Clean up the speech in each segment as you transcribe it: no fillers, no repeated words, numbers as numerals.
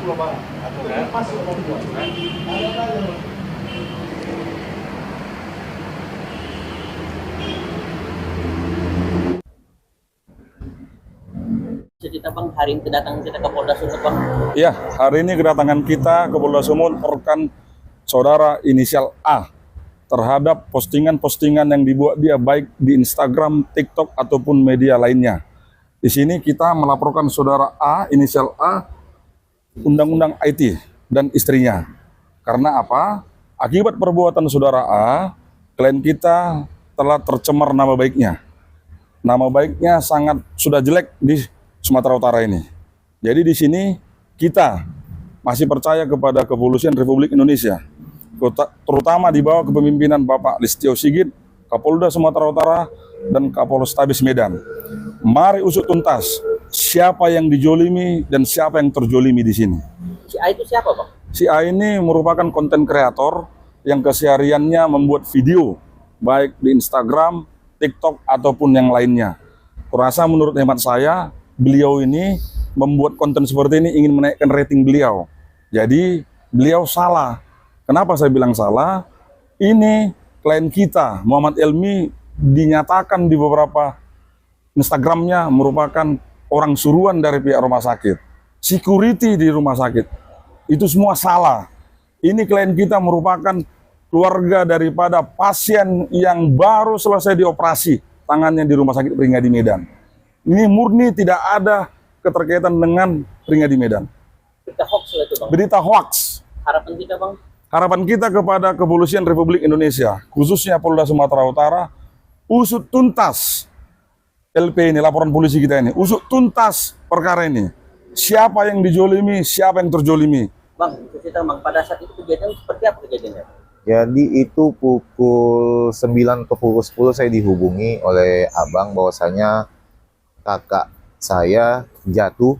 Cerita Bang, hari ini kedatangan kita ke Polda Sumut Bang. Iya, hari ini kedatangan kita ke Polda Sumut rekan saudara inisial A terhadap postingan-postingan yang dibuat dia baik di Instagram, TikTok ataupun media lainnya. Di sini kita melaporkan saudara A inisial A Undang-Undang IT dan istrinya. Karena apa? Akibat perbuatan saudara A, klien kita telah tercemar nama baiknya. Nama baiknya sangat sudah jelek di Sumatera Utara ini. Jadi di sini kita masih percaya kepada Kepolisian Republik Indonesia, terutama di bawah kepemimpinan Bapak Listio Sigit, Kapolda Sumatera Utara dan Kapolrestabes Medan. Mari usut tuntas siapa yang dijolimi dan siapa yang terjolimi di sini. Si A itu siapa Bang? Si A ini merupakan konten kreator yang kesehariannya membuat video baik di Instagram, TikTok ataupun yang lainnya. Kurasa menurut hemat saya, beliau ini membuat konten seperti ini ingin menaikkan rating beliau. Jadi beliau salah. Kenapa saya bilang salah? Ini klien kita, Muhammad Elmi, dinyatakan di beberapa Instagramnya merupakan orang suruhan dari pihak rumah sakit. Security di rumah sakit. Itu semua salah. Ini klien kita merupakan keluarga daripada pasien yang baru selesai dioperasi tangannya di rumah sakit Peringadi Medan. Ini murni tidak ada keterkaitan dengan Peringadi Medan. Berita hoax itu Bang. Berita hoax. Harapan kita Bang? Harapan kita kepada Kepolisian Republik Indonesia, khususnya Polda Sumatera Utara, usut tuntas LP ini, laporan polisi kita ini, usut tuntas perkara ini. Siapa yang dijolimi, siapa yang terjolimi. Bang, cerita Bang, pada saat itu kejadian seperti apa kejadiannya? Jadi itu pukul 9 atau pukul 10 saya dihubungi oleh abang bahwasanya kakak saya jatuh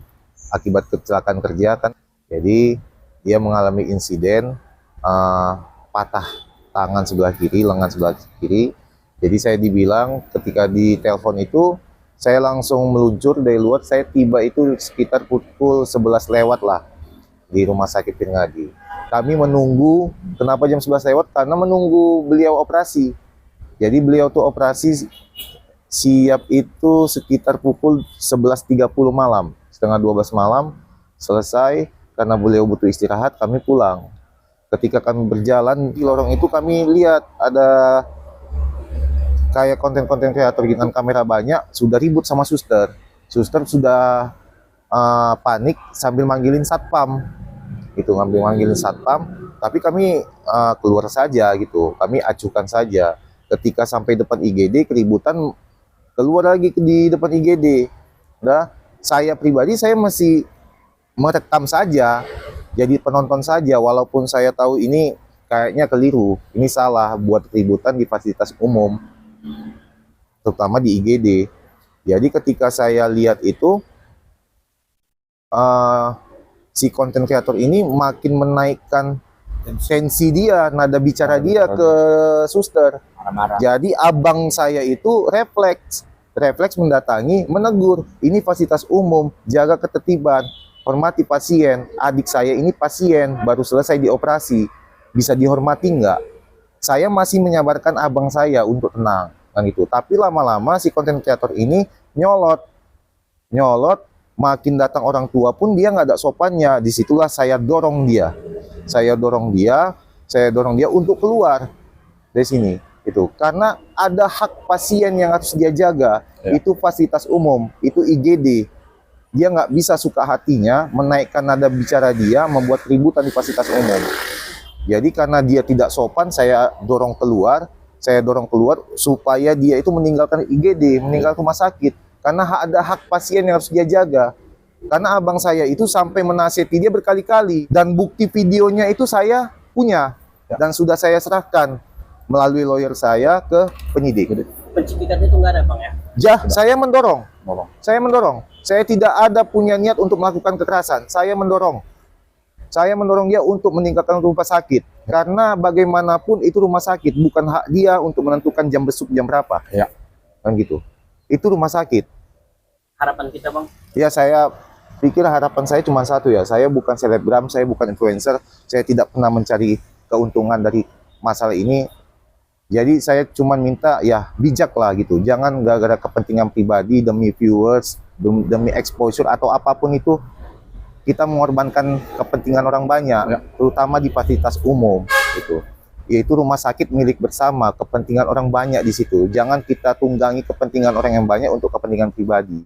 akibat kecelakaan kerja kan. Jadi dia mengalami insiden patah tangan sebelah kiri, lengan sebelah kiri. Jadi saya dibilang ketika di telepon itu saya langsung meluncur dari luar. Saya tiba itu sekitar pukul 11 lewat lah di rumah sakit Peringadi. Kami menunggu, kenapa jam 11 lewat? Karena menunggu beliau operasi. Jadi beliau tuh operasi siap itu sekitar pukul 11.30 malam, setengah 12 malam selesai. Karena beliau butuh istirahat, kami pulang. Ketika kami berjalan di lorong itu kami lihat ada kayak konten-konten kreator dengan kamera banyak sudah ribut sama suster. Suster sudah panik sambil manggilin satpam. Itu ngambil manggilin satpam, tapi kami keluar saja gitu. Kami acuhkan saja. Ketika sampai depan IGD keributan, keluar lagi di depan IGD. Nah, saya pribadi saya masih merekam saja, jadi penonton saja, walaupun saya tahu ini kayaknya keliru, ini salah buat keributan di fasilitas umum, terutama di IGD. Jadi ketika saya lihat itu, si konten kreator ini makin menaikkan tensi dia, nada bicara dia ke suster. Jadi abang saya itu refleks mendatangi, menegur, ini fasilitas umum, jaga ketertiban, hormati pasien. Adik saya ini pasien, baru selesai dioperasi, bisa dihormati nggak? Saya masih menyabarkan abang saya untuk tenang, kan gitu. Tapi lama-lama si konten kreator ini nyolot, makin datang orang tua pun dia nggak ada sopannya. Disitulah saya dorong dia untuk keluar dari sini. Itu karena ada hak pasien yang harus dia jaga. Ya. Itu fasilitas umum, itu IGD. Dia nggak bisa suka hatinya menaikkan nada bicara dia, membuat keributan di fasilitas umum. Jadi karena dia tidak sopan, saya dorong keluar supaya dia itu meninggalkan IGD, meninggalkan rumah sakit. Karena ada hak pasien yang harus dia jaga. Karena abang saya itu sampai menasihati dia berkali-kali. Dan bukti videonya itu saya punya. Dan sudah saya serahkan melalui lawyer saya ke penyidik. Penyidikan itu nggak ada Bang ya? Saya mendorong. Saya tidak ada punya niat untuk melakukan kekerasan. Saya mendorong dia untuk meninggalkan rumah sakit. Karena bagaimanapun itu rumah sakit, bukan hak dia untuk menentukan jam besuk jam berapa. Ya. Kan gitu. Itu rumah sakit. Harapan kita Bang? Ya, saya Pikir harapan saya cuma satu ya, saya bukan selebgram, saya bukan influencer, saya tidak pernah mencari keuntungan dari masalah ini. Jadi saya cuma minta ya bijak lah gitu, jangan gara-gara kepentingan pribadi demi viewers, demi exposure atau apapun itu kita mengorbankan kepentingan orang banyak, terutama di fasilitas umum gitu. Yaitu rumah sakit milik bersama, kepentingan orang banyak di situ. Jangan kita tunggangi kepentingan orang yang banyak untuk kepentingan pribadi.